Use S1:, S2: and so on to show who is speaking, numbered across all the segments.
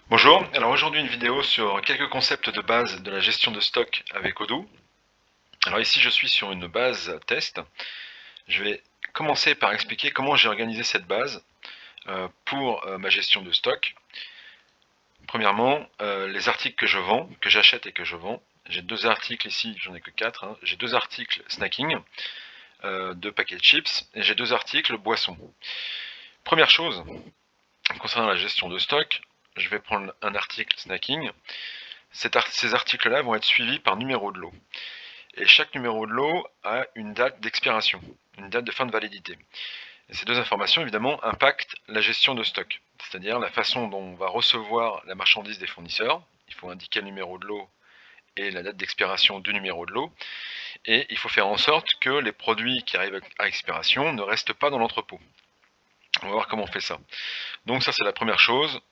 S1: Bonjour, alors aujourd'hui une vidéo sur quelques concepts de base de la gestion de stock avec Odoo. Alors ici je suis sur une base test. Je vais commencer par expliquer comment j'ai organisé cette base pour ma gestion de stock. Premièrement, les articles que je vends, que j'achète et que je vends. J'ai deux articles ici, j'en ai que 4. J'ai deux articles snacking, deux paquets de chips, et j'ai deux articles boissons. Première chose, concernant la gestion de stock, je vais prendre un article snacking. Ces articles-là vont être suivis par numéro de lot. Et chaque numéro de lot a une date d'expiration, une date de fin de validité. Et ces deux informations, évidemment, impactent la gestion de stock, c'est-à-dire la façon dont on va recevoir la marchandise des fournisseurs. Il faut indiquer le numéro de lot et la date d'expiration du numéro de lot. Et il faut faire en sorte que les produits qui arrivent à expiration ne restent pas dans l'entrepôt. On va voir comment on fait ça. Donc ça, c'est la première chose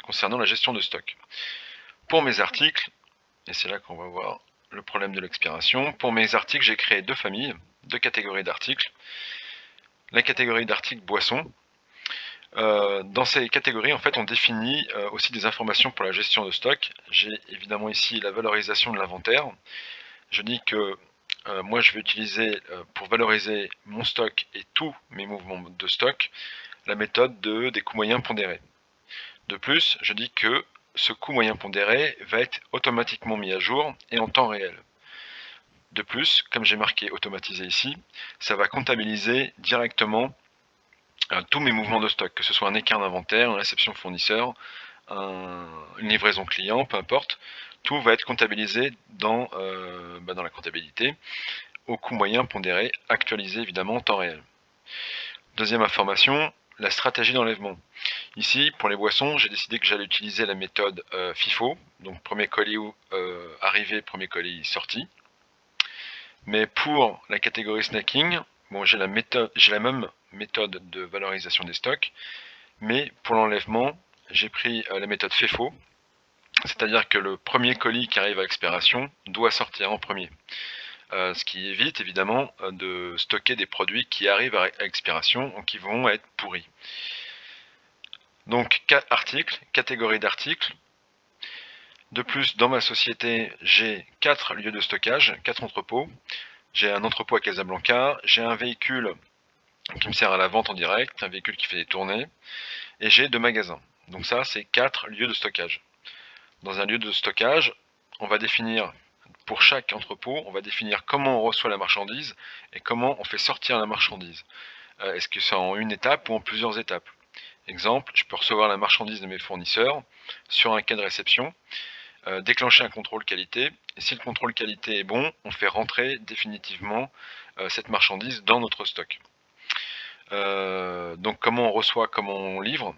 S1: concernant la gestion de stock. Pour mes articles, et c'est là qu'on va voir le problème de l'expiration. Pour mes articles, j'ai créé deux familles, deux catégories d'articles. La catégorie d'articles boissons. Dans ces catégories, en fait, on définit aussi des informations pour la gestion de stock. J'ai évidemment ici la valorisation de l'inventaire. Je dis que moi, je vais utiliser pour valoriser mon stock et tous mes mouvements de stock la méthode des coûts moyens pondérés. De plus, je dis que ce coût moyen pondéré va être automatiquement mis à jour et en temps réel. De plus, comme j'ai marqué automatisé ici, ça va comptabiliser directement tous mes mouvements de stock, que ce soit un écart d'inventaire, une réception fournisseur, une livraison client, peu importe. Tout va être comptabilisé dans la comptabilité au coût moyen pondéré, actualisé évidemment en temps réel. Deuxième information, la stratégie d'enlèvement. Ici, pour les boissons, j'ai décidé que j'allais utiliser la méthode FIFO, donc premier colis arrivé, premier colis sorti. Mais pour la catégorie snacking, bon, j'ai la même méthode de valorisation des stocks, mais pour l'enlèvement, j'ai pris la méthode FEFO, c'est-à-dire que le premier colis qui arrive à expiration doit sortir en premier. Ce qui évite évidemment de stocker des produits qui arrivent à expiration ou qui vont être pourris. Donc, articles, catégorie d'articles. De plus, dans ma société, j'ai 4 lieux de stockage, 4 entrepôts. J'ai un entrepôt à Casablanca, j'ai un véhicule qui me sert à la vente en direct, un véhicule qui fait des tournées, et j'ai 2 magasins. Donc ça, c'est 4 lieux de stockage. Dans un lieu de stockage, on va définir, pour chaque entrepôt, on va définir comment on reçoit la marchandise et comment on fait sortir la marchandise. Est-ce que c'est en une étape ou en plusieurs étapes? Exemple, je peux recevoir la marchandise de mes fournisseurs sur un quai de réception, déclencher un contrôle qualité, et si le contrôle qualité est bon, on fait rentrer définitivement cette marchandise dans notre stock. Donc comment on reçoit, comment on livre,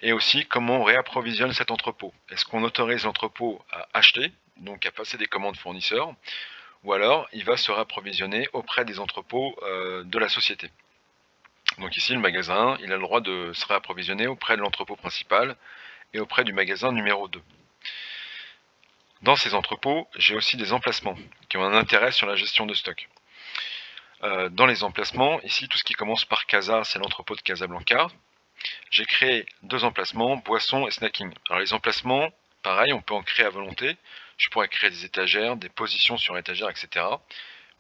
S1: et aussi comment on réapprovisionne cet entrepôt. Est-ce qu'on autorise l'entrepôt à acheter, donc à passer des commandes fournisseurs, ou alors il va se réapprovisionner auprès des entrepôts de la société. Donc ici le magasin, il a le droit de se réapprovisionner auprès de l'entrepôt principal et auprès du magasin numéro 2. Dans ces entrepôts, j'ai aussi des emplacements qui ont un intérêt sur la gestion de stock. Dans les emplacements, ici tout ce qui commence par Casa, c'est l'entrepôt de Casablanca. J'ai créé deux emplacements, boissons et snacking. Alors les emplacements, pareil, on peut en créer à volonté. Je pourrais créer des étagères, des positions sur étagères, etc.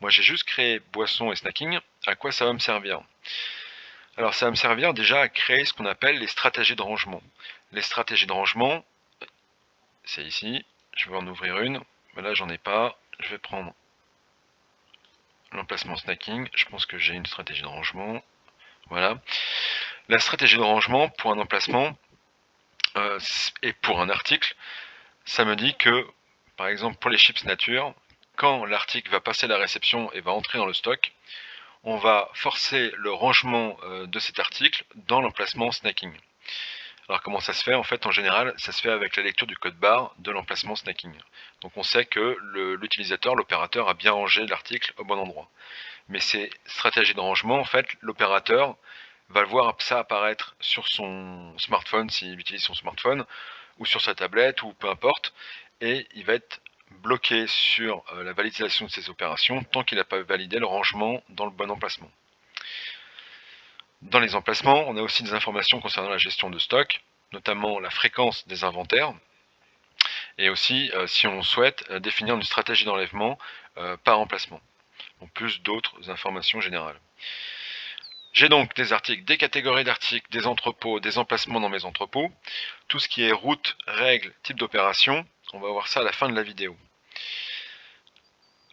S1: Moi j'ai juste créé boissons et snacking. À quoi ça va me servir? Alors ça va me servir déjà à créer ce qu'on appelle les stratégies de rangement. Les stratégies de rangement, c'est ici. Je vais en ouvrir une. Mais là j'en ai pas. Je vais prendre l'emplacement snacking. Je pense que j'ai une stratégie de rangement. Voilà. La stratégie de rangement pour un emplacement et pour un article, ça me dit que, par exemple, pour les chips nature, quand l'article va passer la réception et va entrer dans le stock, on va forcer le rangement de cet article dans l'emplacement snacking. Alors comment ça se fait? En fait, en général, ça se fait avec la lecture du code barre de l'emplacement snacking. Donc on sait que l'utilisateur, l'opérateur, a bien rangé l'article au bon endroit. Mais ces stratégies de rangement, en fait, l'opérateur va le voir ça apparaître sur son smartphone s'il utilise son smartphone, ou sur sa tablette, ou peu importe, et il va être bloqué sur la validation de ces opérations tant qu'il n'a pas validé le rangement dans le bon emplacement. Dans les emplacements, on a aussi des informations concernant la gestion de stock. notamment la fréquence des inventaires, et aussi si on souhaite définir une stratégie d'enlèvement par emplacement, en plus d'autres informations générales. J'ai donc des articles, des catégories d'articles, des entrepôts, des emplacements dans mes entrepôts, tout ce qui est route, règles, type d'opération, on va voir ça à la fin de la vidéo.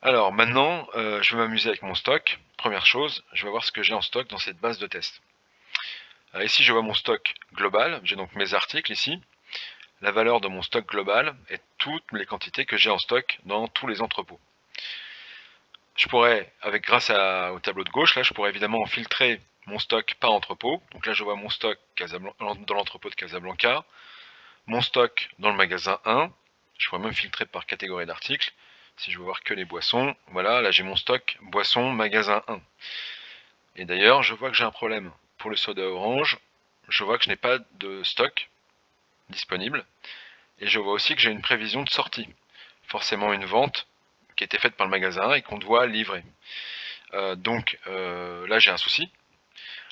S1: Alors maintenant, je vais m'amuser avec mon stock. Première chose, je vais voir ce que j'ai en stock dans cette base de test. Ici, je vois mon stock global, j'ai donc mes articles ici. La valeur de mon stock global est toutes les quantités que j'ai en stock dans tous les entrepôts. Je pourrais, grâce au tableau de gauche, là, je pourrais évidemment filtrer mon stock par entrepôt. Donc là, je vois mon stock dans l'entrepôt de Casablanca, mon stock dans le magasin 1. Je pourrais même filtrer par catégorie d'articles. Si je veux voir que les boissons, voilà, là j'ai mon stock boissons magasin 1. Et d'ailleurs, je vois que j'ai un problème. Pour le soda orange, je vois que je n'ai pas de stock disponible. Et je vois aussi que j'ai une prévision de sortie. Forcément une vente qui a été faite par le magasin 1 et qu'on doit livrer. Donc là j'ai un souci.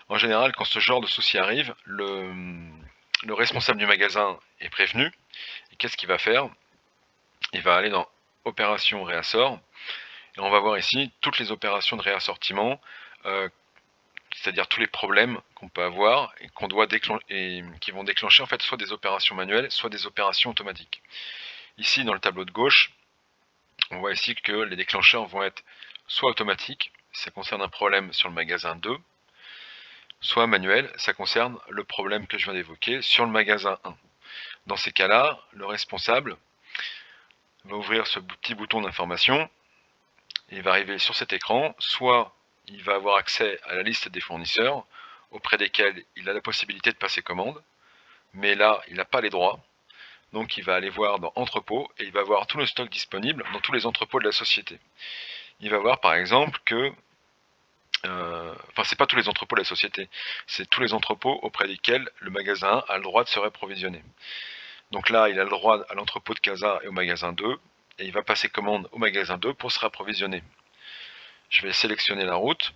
S1: En général, quand ce genre de souci arrive, le responsable du magasin est prévenu. Et qu'est-ce qu'il va faire? Il va aller dans opération réassort. Et on va voir ici toutes les opérations de réassortiment, c'est-à-dire tous les problèmes qu'on peut avoir et qui vont déclencher en fait soit des opérations manuelles, soit des opérations automatiques. Ici, dans le tableau de gauche, on voit ici que les déclencheurs vont être soit automatiques, ça concerne un problème sur le magasin 2, soit manuel, ça concerne le problème que je viens d'évoquer sur le magasin 1. Dans ces cas-là, le responsable va ouvrir ce petit bouton d'information, il va arriver sur cet écran, soit il va avoir accès à la liste des fournisseurs auprès desquels il a la possibilité de passer commande, mais là il n'a pas les droits, donc il va aller voir dans entrepôt et il va voir tout le stock disponible dans tous les entrepôts de la société. Il va voir par exemple que enfin c'est pas tous les entrepôts de la société, c'est tous les entrepôts auprès desquels le magasin 1 a le droit de se réapprovisionner. Donc là, il a le droit à l'entrepôt de Casa et au magasin 2, et il va passer commande au magasin 2 pour se réapprovisionner. Je vais sélectionner la route,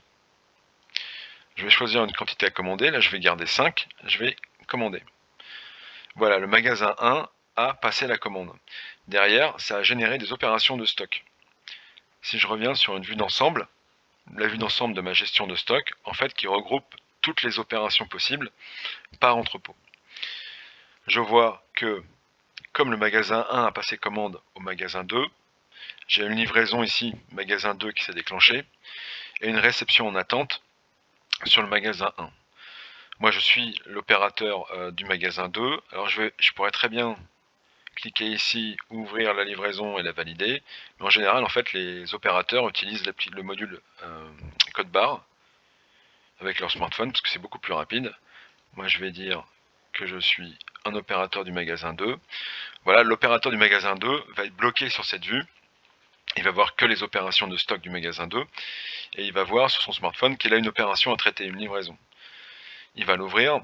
S1: je vais choisir une quantité à commander, là je vais garder 5, je vais commander. Voilà, le magasin 1 a passé la commande. Derrière, ça a généré des opérations de stock. Si je reviens sur une vue d'ensemble, la vue d'ensemble de ma gestion de stock, en fait, qui regroupe toutes les opérations possibles par entrepôt. Je vois que, comme le magasin 1 a passé commande au magasin 2, j'ai une livraison ici, magasin 2 qui s'est déclenchée, et une réception en attente sur le magasin 1. Moi je suis l'opérateur du magasin 2, alors je pourrais très bien cliquer ici, ouvrir la livraison et la valider, mais en général en fait les opérateurs utilisent le module code barre avec leur smartphone parce que c'est beaucoup plus rapide. Moi je vais dire que je suis un opérateur du magasin 2. Voilà, l'opérateur du magasin 2 va être bloqué sur cette vue. Il va voir que les opérations de stock du magasin 2 et il va voir sur son smartphone qu'il a une opération à traiter, une livraison. Il va l'ouvrir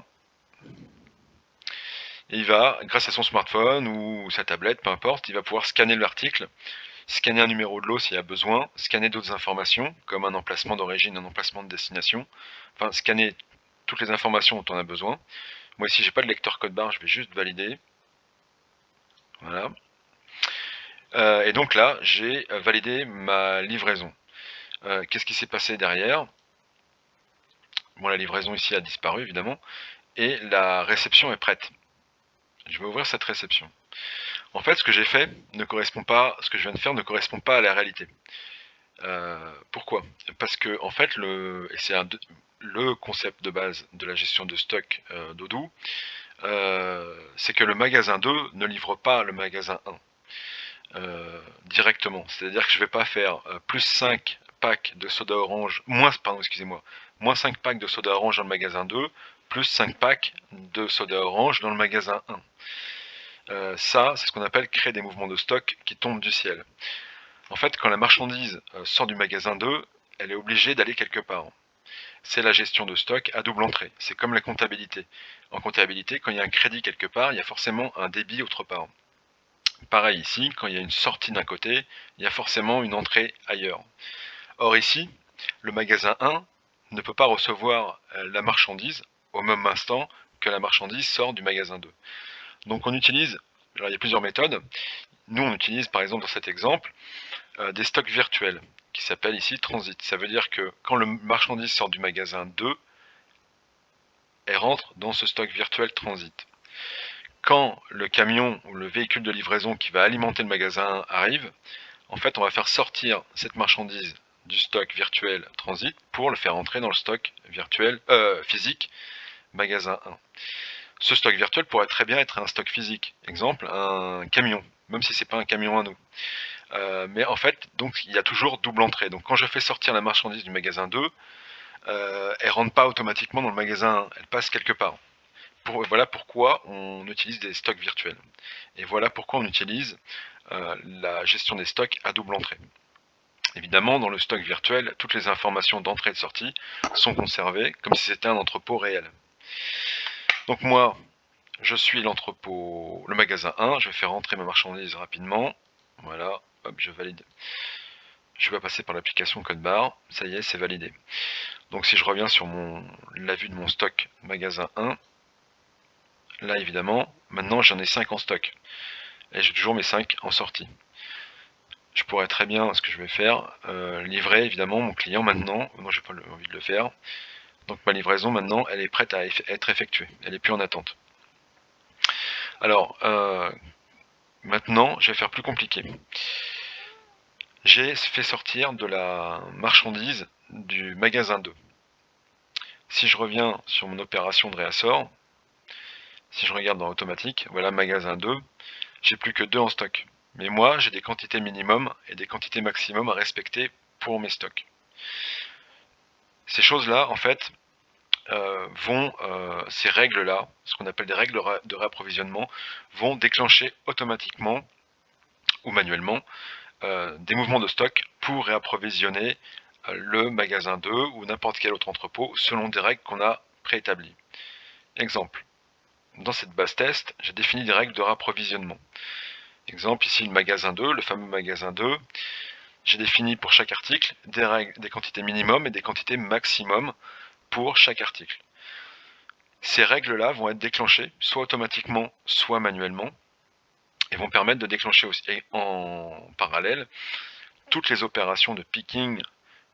S1: et il va, grâce à son smartphone ou sa tablette, peu importe, il va pouvoir scanner l'article, scanner un numéro de lot s'il y a besoin, scanner d'autres informations comme un emplacement d'origine, un emplacement de destination, enfin scanner toutes les informations dont on a besoin. Moi ici j'ai pas de lecteur code barre, je vais juste valider. Voilà. Et donc là j'ai validé ma livraison. Qu'est-ce qui s'est passé derrière? Bon, la livraison ici a disparu évidemment, et la réception est prête. Je vais ouvrir cette réception. En fait, ce que j'ai fait ne correspond pas, ce que je viens de faire ne correspond pas à la réalité. Pourquoi? Parce que en fait, c'est le concept de base de la gestion de stock d'Odoo, c'est que le magasin 2 ne livre pas le magasin 1 directement. C'est-à-dire que je ne vais pas faire plus 5 packs de soda orange, moins 5 packs de soda orange dans le magasin 2, plus 5 packs de soda orange dans le magasin 1. Ça, c'est ce qu'on appelle créer des mouvements de stock qui tombent du ciel. En fait, quand la marchandise sort du magasin 2, elle est obligée d'aller quelque part. C'est la gestion de stock à double entrée. C'est comme la comptabilité. En comptabilité, quand il y a un crédit quelque part, il y a forcément un débit autre part. Pareil ici, quand il y a une sortie d'un côté, il y a forcément une entrée ailleurs. Or ici, le magasin 1 ne peut pas recevoir la marchandise au même instant que la marchandise sort du magasin 2. Donc on utilise, alors il y a plusieurs méthodes. Nous on utilise par exemple dans cet exemple des stocks virtuels qui s'appellent ici transit. Ça veut dire que quand le marchandise sort du magasin 2, elle rentre dans ce stock virtuel transit. Quand le camion ou le véhicule de livraison qui va alimenter le magasin 1 arrive, en fait on va faire sortir cette marchandise du stock virtuel transit pour le faire entrer dans le stock virtuel physique magasin 1. Ce stock virtuel pourrait très bien être un stock physique, exemple un camion, même si c'est pas un camion à nous. Mais en fait, donc il y a toujours double entrée. Donc quand je fais sortir la marchandise du magasin 2, elle rentre pas automatiquement dans le magasin 1, elle passe quelque part. Voilà pourquoi on utilise des stocks virtuels. Et voilà pourquoi on utilise la gestion des stocks à double entrée. Évidemment, dans le stock virtuel, toutes les informations d'entrée et de sortie sont conservées comme si c'était un entrepôt réel. Donc moi, je suis l'entrepôt, le magasin 1, je vais faire rentrer ma marchandise rapidement. Voilà, hop, je valide. Je vais passer par l'application code barre, ça y est, c'est validé. Donc si je reviens sur la vue de mon stock magasin 1, là évidemment, maintenant j'en ai 5 en stock. Et j'ai toujours mes 5 en sortie. Je pourrais très bien, ce que je vais faire, livrer évidemment mon client maintenant. Moi j'ai pas envie de le faire. Donc ma livraison maintenant, elle est prête à être effectuée. Elle n'est plus en attente. Alors, maintenant, je vais faire plus compliqué. J'ai fait sortir de la marchandise du magasin 2. Si je reviens sur mon opération de réassort, si je regarde dans automatique, voilà magasin 2, j'ai plus que 2 en stock. Mais moi, j'ai des quantités minimum et des quantités maximum à respecter pour mes stocks. Ces choses-là, en fait, ces règles-là, ce qu'on appelle des règles de réapprovisionnement, vont déclencher automatiquement ou manuellement des mouvements de stock pour réapprovisionner le magasin 2 ou n'importe quel autre entrepôt selon des règles qu'on a préétablies. Exemple, dans cette base test, j'ai défini des règles de réapprovisionnement. Exemple, ici le magasin 2, le fameux magasin 2, j'ai défini pour chaque article des quantités minimum et des quantités maximum pour chaque article. Ces règles-là vont être déclenchées soit automatiquement, soit manuellement, et vont permettre de déclencher aussi en parallèle toutes les opérations de picking,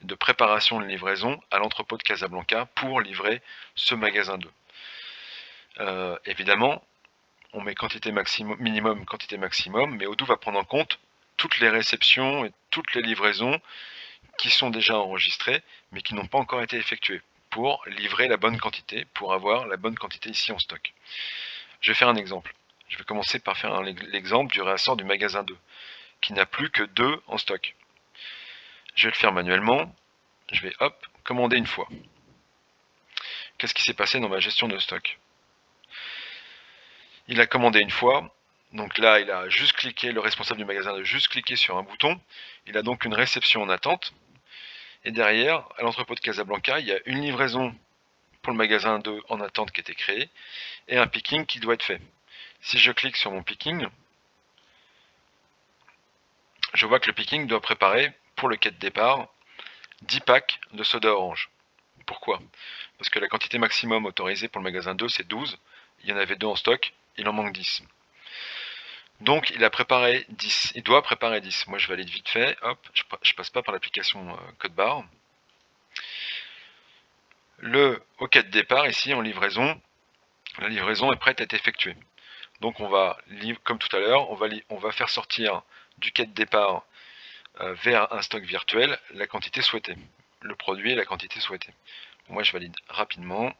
S1: de préparation de livraison à l'entrepôt de Casablanca pour livrer ce magasin 2. Évidemment, on met quantité maximum, minimum, quantité maximum, mais Odoo va prendre en compte toutes les réceptions et toutes les livraisons qui sont déjà enregistrées, mais qui n'ont pas encore été effectuées, pour livrer la bonne quantité, pour avoir la bonne quantité ici en stock. Je vais faire un exemple. Je vais commencer par faire l'exemple du réassort du magasin 2, qui n'a plus que 2 en stock. Je vais le faire manuellement. Je vais, hop, commander une fois. Qu'est-ce qui s'est passé dans ma gestion de stock? Il a commandé une fois. Donc là, il a juste cliqué, le responsable du magasin a juste cliqué sur un bouton. Il a donc une réception en attente. Et derrière, à l'entrepôt de Casablanca, il y a une livraison pour le magasin 2 en attente qui a été créée et un picking qui doit être fait. Si je clique sur mon picking, je vois que le picking doit préparer, pour le quai de départ, 10 packs de soda orange. Pourquoi? Parce que la quantité maximum autorisée pour le magasin 2, c'est 12. Il y en avait 2 en stock, il en manque 10. Donc il a préparé 10, il doit préparer 10. Moi je valide vite fait, hop, je passe pas par l'application code barre. Au quai de départ, ici en livraison, la livraison est prête à être effectuée. Donc on va, comme tout à l'heure, on va faire sortir du quai de départ vers un stock virtuel la quantité souhaitée, le produit et la quantité souhaitée. Moi je valide rapidement,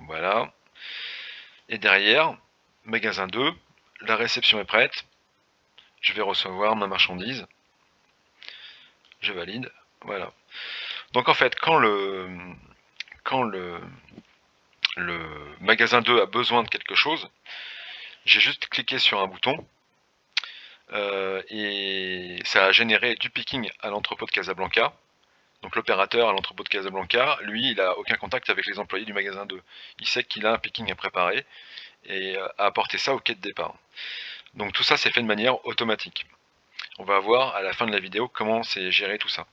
S1: voilà. Et derrière, magasin 2, la réception est prête, je vais recevoir ma marchandise, je valide, voilà. Donc en fait, quand le magasin 2 a besoin de quelque chose, j'ai juste cliqué sur un bouton, et ça a généré du picking à l'entrepôt de Casablanca. Donc l'opérateur à l'entrepôt de Casablanca, lui, il n'a aucun contact avec les employés du magasin 2. Il sait qu'il a un picking à préparer et à apporter ça au quai de départ. Donc tout ça c'est fait de manière automatique. On va voir à la fin de la vidéo comment c'est géré tout ça.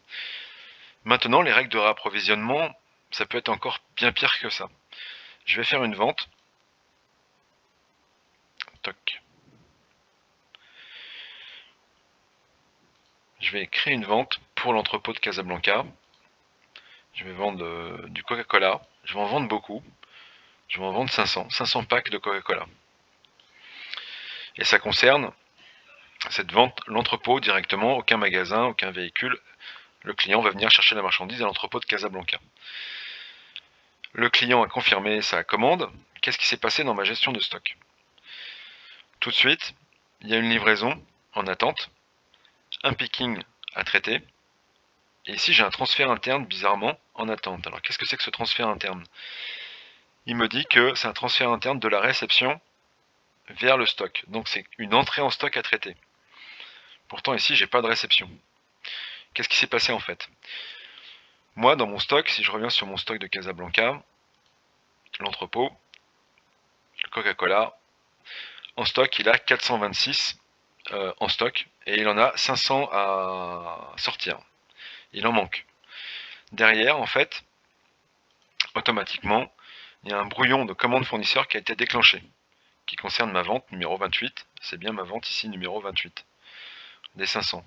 S1: Maintenant, les règles de réapprovisionnement, ça peut être encore bien pire que ça. Je vais faire une vente. Toc. je vais créer une vente pour l'entrepôt de Casablanca. Je vais vendre du Coca-Cola. Je vais en vendre beaucoup. Je vais en vendre 500 packs de Coca-Cola. Et ça concerne cette vente, l'entrepôt directement, aucun magasin, aucun véhicule. Le client va venir chercher la marchandise à l'entrepôt de Casablanca. Le client a confirmé sa commande. Qu'est-ce qui s'est passé dans ma gestion de stock? Tout de suite, il y a une livraison en attente, un picking à traiter, et ici j'ai un transfert interne bizarrement en attente. Alors qu'est-ce que c'est que ce transfert interne? Il me dit que c'est un transfert interne de la réception vers le stock. Donc c'est une entrée en stock à traiter. Pourtant ici j'ai pas de réception. Qu'est-ce qui s'est passé en fait? Moi dans mon stock, si je reviens sur mon stock de Casablanca, l'entrepôt, le Coca-Cola, en stock il a 426 en stock et il en a 500 à sortir. Il en manque. Derrière en fait, automatiquement, il y a un brouillon de commande fournisseur qui a été déclenché, qui concerne ma vente numéro 28. C'est bien ma vente ici numéro 28 des 500.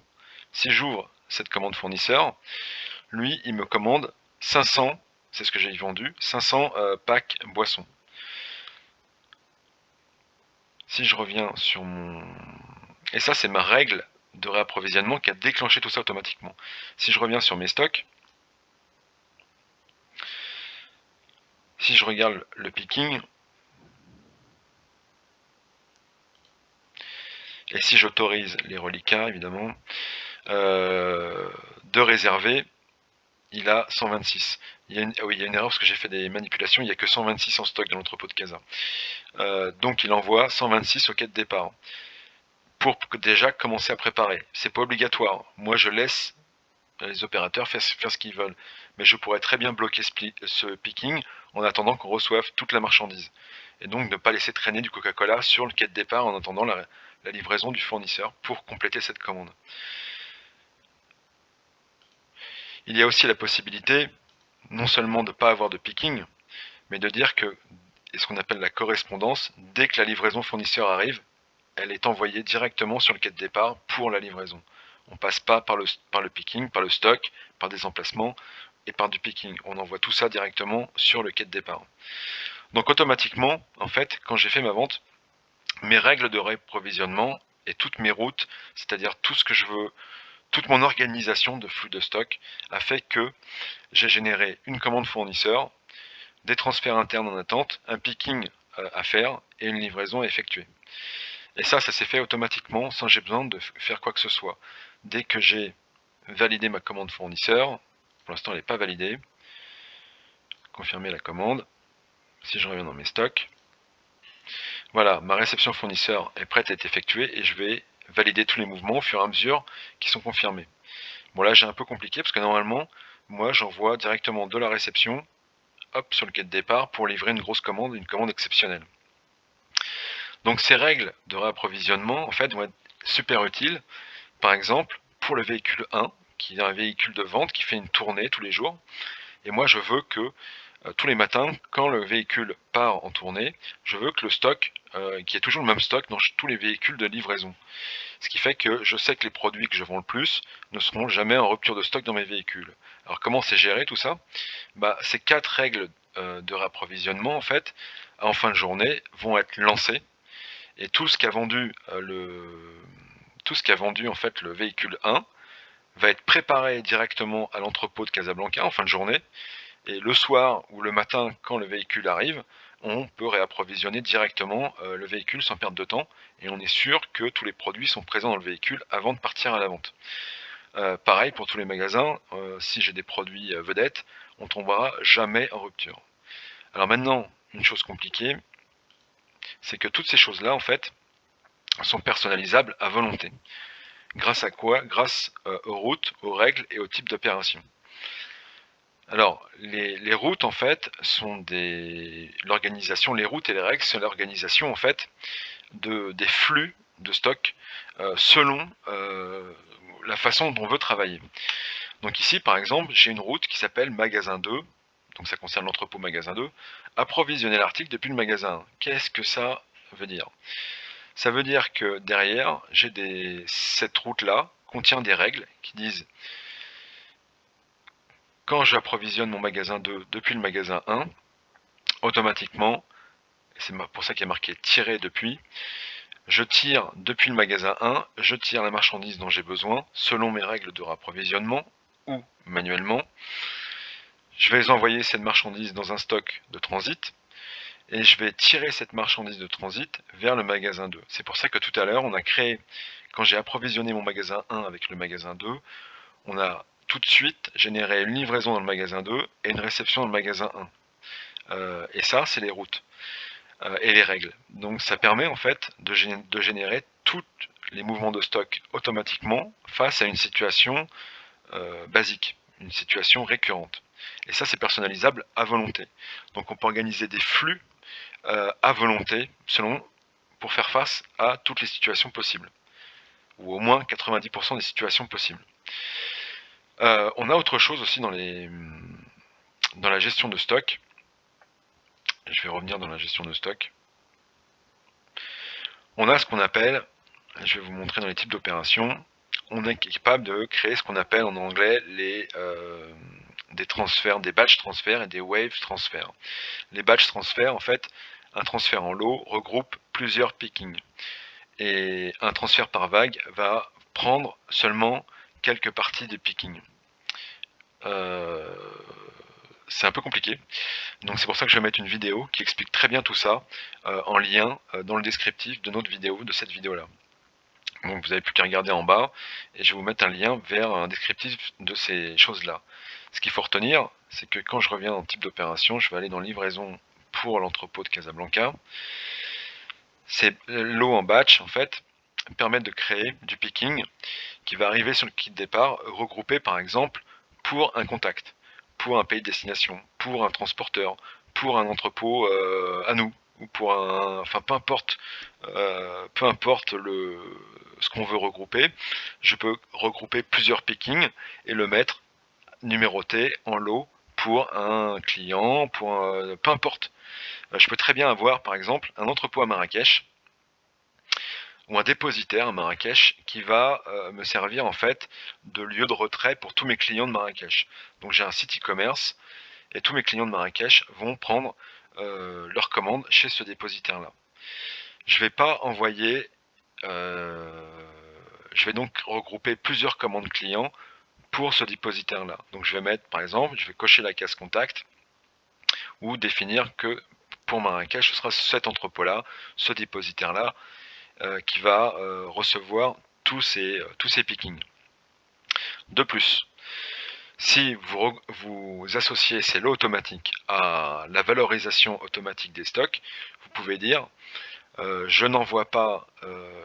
S1: Si j'ouvre cette commande fournisseur, lui il me commande 500, c'est ce que j'ai vendu, 500 packs boissons. Si je reviens sur mon... Et ça c'est ma règle de réapprovisionnement qui a déclenché tout ça automatiquement. Si je reviens sur mes stocks, si je regarde le picking, et si j'autorise les reliquats évidemment, de réserver, il a 126. Oui, il y a une erreur parce que j'ai fait des manipulations, il n'y a que 126 en stock dans l'entrepôt de Casa. Donc il envoie 126 au quai de départ. Pour déjà commencer à préparer. C'est pas obligatoire. Moi je laisse les opérateurs faire ce qu'ils veulent. Mais je pourrais très bien bloquer ce picking en attendant qu'on reçoive toute la marchandise. Et donc ne pas laisser traîner du Coca-Cola sur le quai de départ en attendant la livraison du fournisseur pour compléter cette commande. Il y a aussi la possibilité, non seulement de ne pas avoir de picking, mais de dire que, et ce qu'on appelle la correspondance, dès que la livraison fournisseur arrive, elle est envoyée directement sur le quai de départ pour la livraison. On ne passe pas par le picking, par le stock, par des emplacements et par du picking. On envoie tout ça directement sur le quai de départ. Donc automatiquement, en fait, quand j'ai fait ma vente, mes règles de réapprovisionnement et toutes mes routes, c'est-à-dire tout ce que je veux, toute mon organisation de flux de stock a fait que j'ai généré une commande fournisseur, des transferts internes en attente, un picking à faire et une livraison à effectuer. Et ça s'est fait automatiquement sans j'ai besoin de faire quoi que ce soit. Dès que j'ai validé ma commande fournisseur, pour l'instant elle n'est pas validée, confirmer la commande, si je reviens dans mes stocks, voilà, ma réception fournisseur est prête à être effectuée et je vais valider tous les mouvements au fur et à mesure qui sont confirmés. Bon là j'ai un peu compliqué parce que normalement, moi j'envoie directement de la réception, hop, sur le quai de départ pour livrer une grosse commande, une commande exceptionnelle. Donc ces règles de réapprovisionnement en fait vont être super utiles, par exemple pour le véhicule 1, qui est un véhicule de vente qui fait une tournée tous les jours, et moi je veux que tous les matins, quand le véhicule part en tournée, je veux que le stock, qu'il y ait toujours le même stock dans tous les véhicules de livraison. Ce qui fait que je sais que les produits que je vends le plus ne seront jamais en rupture de stock dans mes véhicules. Alors comment c'est géré tout ça? Ces 4 règles de réapprovisionnement en fait, en fin de journée, vont être lancées et tout ce qu'a vendu en fait le véhicule 1 va être préparé directement à l'entrepôt de Casablanca en fin de journée, et le soir ou le matin quand le véhicule arrive, on peut réapprovisionner directement le véhicule sans perdre de temps, et on est sûr que tous les produits sont présents dans le véhicule avant de partir à la vente. Pareil pour tous les magasins, si j'ai des produits vedettes, on tombera jamais en rupture. Alors maintenant, une chose compliquée, c'est que toutes ces choses-là en fait sont personnalisables à volonté. Grâce à quoi? Grâce aux routes, aux règles et aux types d'opérations. Alors, les routes, en fait, sont l'organisation, les routes et les règles sont l'organisation, en fait, des flux de stock selon la façon dont on veut travailler. Donc ici, par exemple, j'ai une route qui s'appelle magasin 2, donc ça concerne l'entrepôt magasin 2, approvisionner l'article depuis le magasin 1. Qu'est-ce que ça veut dire? Ça veut dire que derrière, j'ai cette route-là, contient des règles qui disent quand j'approvisionne mon magasin 2 depuis le magasin 1, automatiquement, c'est pour ça qu'il y a marqué tirer depuis, je tire depuis le magasin 1, je tire la marchandise dont j'ai besoin selon mes règles de rapprovisionnement ou manuellement. Je vais envoyer cette marchandise dans un stock de transit et je vais tirer cette marchandise de transit vers le magasin 2. C'est pour ça que tout à l'heure, on a créé, quand j'ai approvisionné mon magasin 1 avec le magasin 2, on a tout de suite généré une livraison dans le magasin 2 et une réception dans le magasin 1. Et ça, c'est les routes et les règles. Donc ça permet en fait de générer tous les mouvements de stock automatiquement face à une situation basique, une situation récurrente. Et ça, c'est personnalisable à volonté. Donc on peut organiser des flux à volonté pour faire face à toutes les situations possibles, ou au moins 90% des situations possibles. On a autre chose aussi dans la gestion de stock. Je vais revenir dans la gestion de stock. On a ce qu'on appelle, je vais vous montrer dans les types d'opérations, on est capable de créer ce qu'on appelle en anglais des transferts, des batch transferts et des wave transferts. Les batch transferts, en fait, un transfert en lot regroupe plusieurs pickings. Et un transfert par vague va prendre seulement quelques parties des pickings. C'est un peu compliqué. Donc c'est pour ça que je vais mettre une vidéo qui explique très bien tout ça en lien dans le descriptif de notre vidéo, de cette vidéo-là. Donc vous n'avez plus qu'à regarder en bas et je vais vous mettre un lien vers un descriptif de ces choses-là. Ce qu'il faut retenir, c'est que quand je reviens dans le type d'opération, je vais aller dans livraison pour l'entrepôt de Casablanca. Ces lots en batch, en fait, permettent de créer du picking qui va arriver sur le kit de départ, regroupé par exemple pour un contact, pour un pays de destination, pour un transporteur, pour un entrepôt à nous, ou pour un, enfin peu importe ce qu'on veut regrouper, je peux regrouper plusieurs pickings et le mettre numéroté en lot pour un client, peu importe. Je peux très bien avoir par exemple un entrepôt à Marrakech ou un dépositaire à Marrakech qui va me servir en fait de lieu de retrait pour tous mes clients de Marrakech. Donc j'ai un site e-commerce et tous mes clients de Marrakech vont prendre leurs commandes chez ce dépositaire là. Je vais pas envoyer, je vais donc regrouper plusieurs commandes clients pour ce dépositaire là. Donc je vais mettre par exemple, je vais cocher la case contact ou définir que pour Marrakech ce sera cet entrepôt là, ce dépositaire là qui va recevoir tous ces pickings. De plus, si vous associez ces lots automatiques à la valorisation automatique des stocks, vous pouvez dire je n'envoie pas,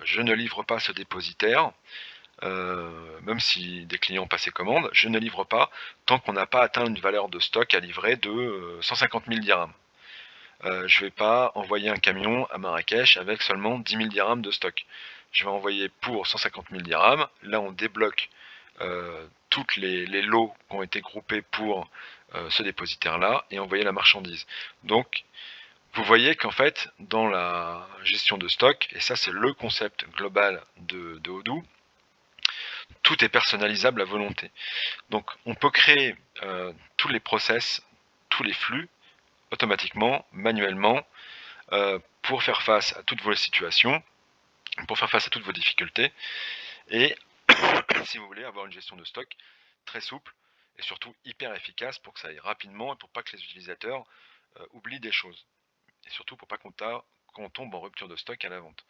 S1: je ne livre pas ce dépositaire, même si des clients ont passé commande, je ne livre pas tant qu'on n'a pas atteint une valeur de stock à livrer de 150 000 dirhams. Je ne vais pas envoyer un camion à Marrakech avec seulement 10 000 dirhams de stock. Je vais envoyer pour 150 000 dirhams. Là, on débloque toutes les lots qui ont été groupés pour ce dépositaire-là et envoyer la marchandise. Donc, vous voyez qu'en fait, dans la gestion de stock, et ça c'est le concept global de Odoo, tout est personnalisable à volonté. Donc, on peut créer tous les process, tous les flux, automatiquement, manuellement, pour faire face à toutes vos situations, pour faire face à toutes vos difficultés, et si vous voulez avoir une gestion de stock très souple et surtout hyper efficace pour que ça aille rapidement et pour pas que les utilisateurs oublient des choses. Et surtout pour pas qu'on tombe en rupture de stock à la vente.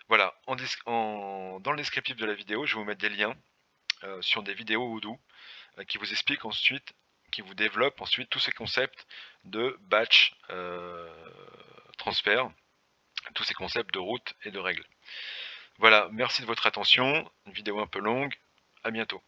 S1: Voilà, dans le descriptif de la vidéo, je vais vous mettre des liens sur des vidéos Odoo qui vous expliquent ensuite, qui vous développent ensuite tous ces concepts de batch transfert, tous ces concepts de route et de règles. Voilà, merci de votre attention, une vidéo un peu longue, à bientôt.